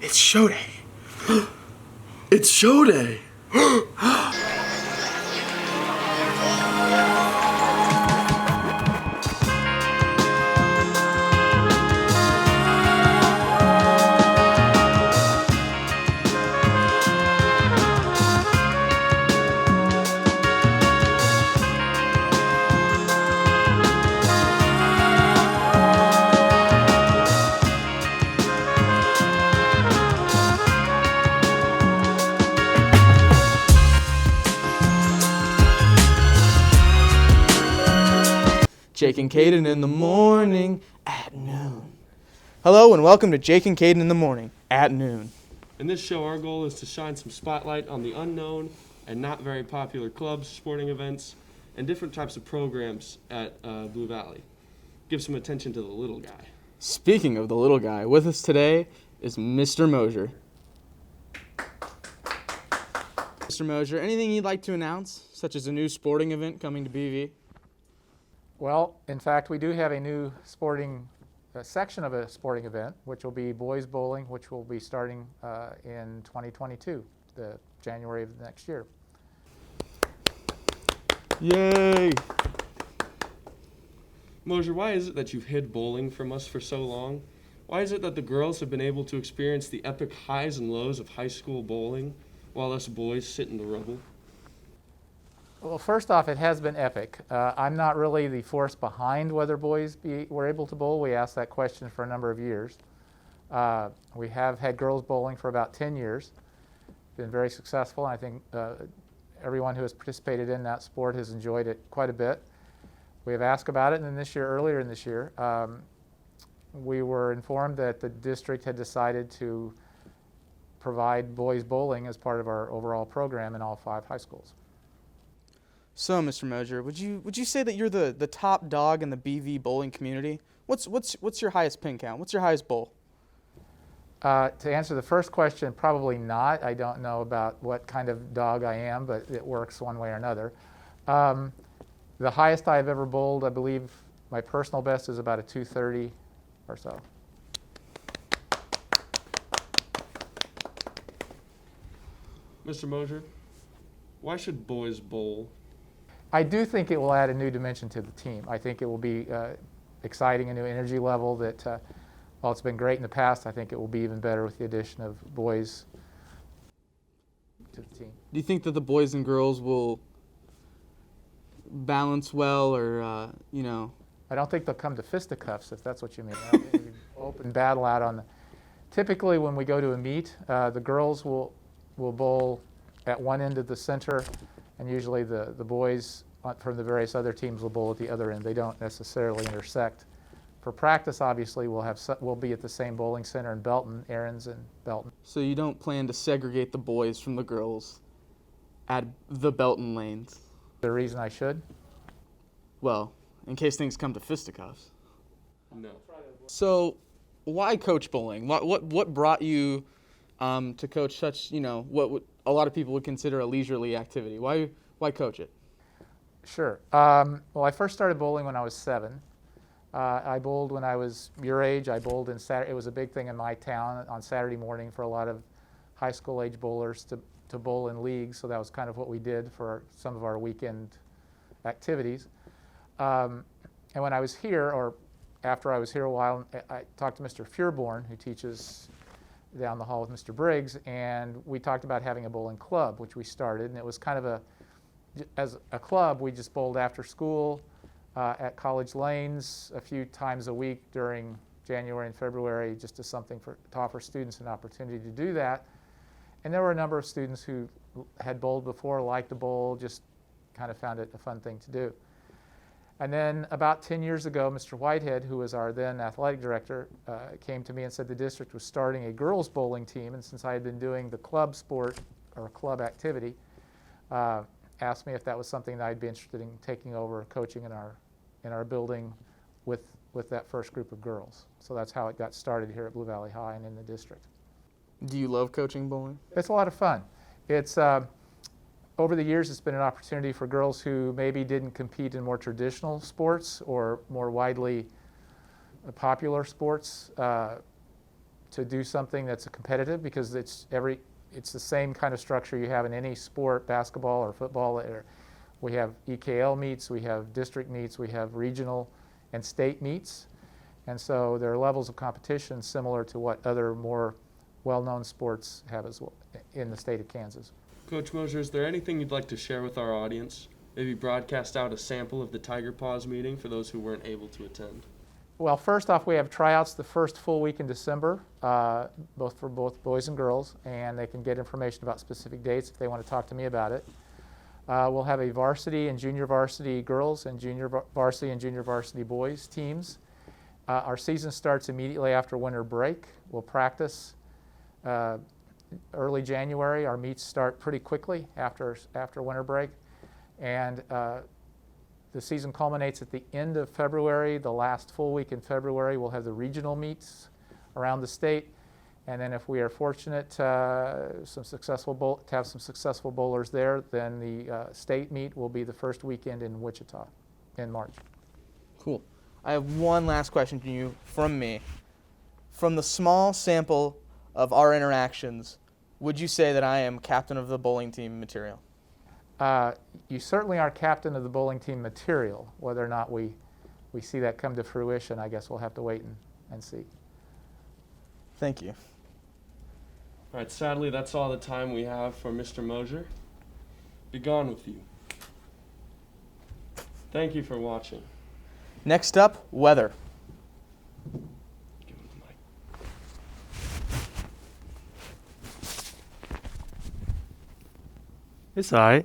It's show day. It's show day. Jake and Caiden in the morning at noon. Hello and welcome to Jake and Caiden in the morning at noon. In this show, our goal is to shine some spotlight on the unknown and not very popular clubs, sporting events, and different types of programs at Blue Valley. Give some attention to the little guy. Speaking of the little guy, with us today is Mr. Mosier. Mr. Mosier, anything you'd like to announce, such as a new sporting event coming to BV? Well, in fact, we do have a new sporting section of a sporting event, which will be boys bowling, which will be starting in 2022, the January of next year. Yay! Mosier, why is it that you've hid bowling from us for so long? Why is it that the girls have been able to experience the epic highs and lows of high school bowling while us boys sit in the rubble? Well, first off, it has been epic. I'm not really the force behind whether boys were able to bowl. We asked that question for a number of years. We have had girls bowling for about 10 years. Been very successful, and I think everyone who has participated in that sport has enjoyed it quite a bit. We have asked about it, and then earlier in this year, we were informed that the district had decided to provide boys bowling as part of our overall program in all 5 high schools. So, Mr. Mosier, would you say that you're the top dog in the BV bowling community? What's your highest pin count? What's your highest bowl? To answer the first question, probably not. I don't know about what kind of dog I am, but it works one way or another. The highest I've ever bowled, I believe, my personal best is about a 230 or so. Mr. Mosier, why should boys bowl? I do think it will add a new dimension to the team. I think it will be exciting, a new energy level that, while it's been great in the past, I think it will be even better with the addition of boys to the team. Do you think that the boys and girls will balance well, or I don't think they'll come to fisticuffs, if that's what you mean. Open battle out on the. Typically, when we go to a meet, the girls will bowl at one end of the center, and usually the boys from the various other teams will bowl at the other end. They don't necessarily intersect. For practice, obviously, we'll be at the same bowling center in Belton, Aaron's and Belton. So you don't plan to segregate the boys from the girls at the Belton lanes? The reason I should? Well, in case things come to fisticuffs. No. So why coach bowling? What brought you to coach such, what a lot of people would consider a leisurely activity? Why coach it? Sure. Well, I first started bowling when I was 7. I bowled when I was your age. I bowled in Saturday. It was a big thing in my town on Saturday morning for a lot of high school age bowlers to bowl in leagues. So that was kind of what we did for some of our weekend activities. And when I was here, or after I was here a while, I talked to Mr. Fureborn, who teaches down the hall with Mr. Briggs, and we talked about having a bowling club, which we started. And it was kind of as a club, we just bowled after school at college lanes a few times a week during January and February, just as something to offer students an opportunity to do that. And there were a number of students who had bowled before, liked to bowl, just kind of found it a fun thing to do. And then about 10 years ago, Mr. Whitehead, who was our then athletic director, came to me and said the district was starting a girls bowling team. And since I had been doing the club sport or club activity, asked me if that was something that I'd be interested in taking over coaching in our building with that first group of girls. So that's how it got started here at Blue Valley High and in the district. Do you love coaching bowling? It's a lot of fun. It's over the years, it's been an opportunity for girls who maybe didn't compete in more traditional sports or more widely popular sports to do something that's competitive, because it's the same kind of structure you have in any sport, basketball or football. We have EKL meets, we have district meets, we have regional and state meets. And so there are levels of competition similar to what other more well-known sports have as well in the state of Kansas. Coach Mosier, is there anything you'd like to share with our audience? Maybe broadcast out a sample of the Tiger Paws meeting for those who weren't able to attend. Well, first off, we have tryouts the first full week in December, both for both boys and girls, and they can get information about specific dates if they want to talk to me about it. We'll have a varsity and junior varsity girls and junior varsity and junior varsity boys teams. Our season starts immediately after winter break. We'll practice early January. Our meets start pretty quickly after winter break, and the season culminates at the end of February. The last full week in February, we'll have the regional meets around the state. And then if we are fortunate to have some successful bowlers there, then the state meet will be the first weekend in Wichita in March. Cool. I have one last question from me. From the small sample of our interactions, would you say that I am captain of the bowling team material? You certainly are captain of the bowling team material. Whether or not we see that come to fruition, I guess we'll have to wait and see. Thank you. All right, sadly, that's all the time we have for Mr. Mosier. Be gone with you. Thank you for watching. Next up, weather. Give him the mic. It's all right.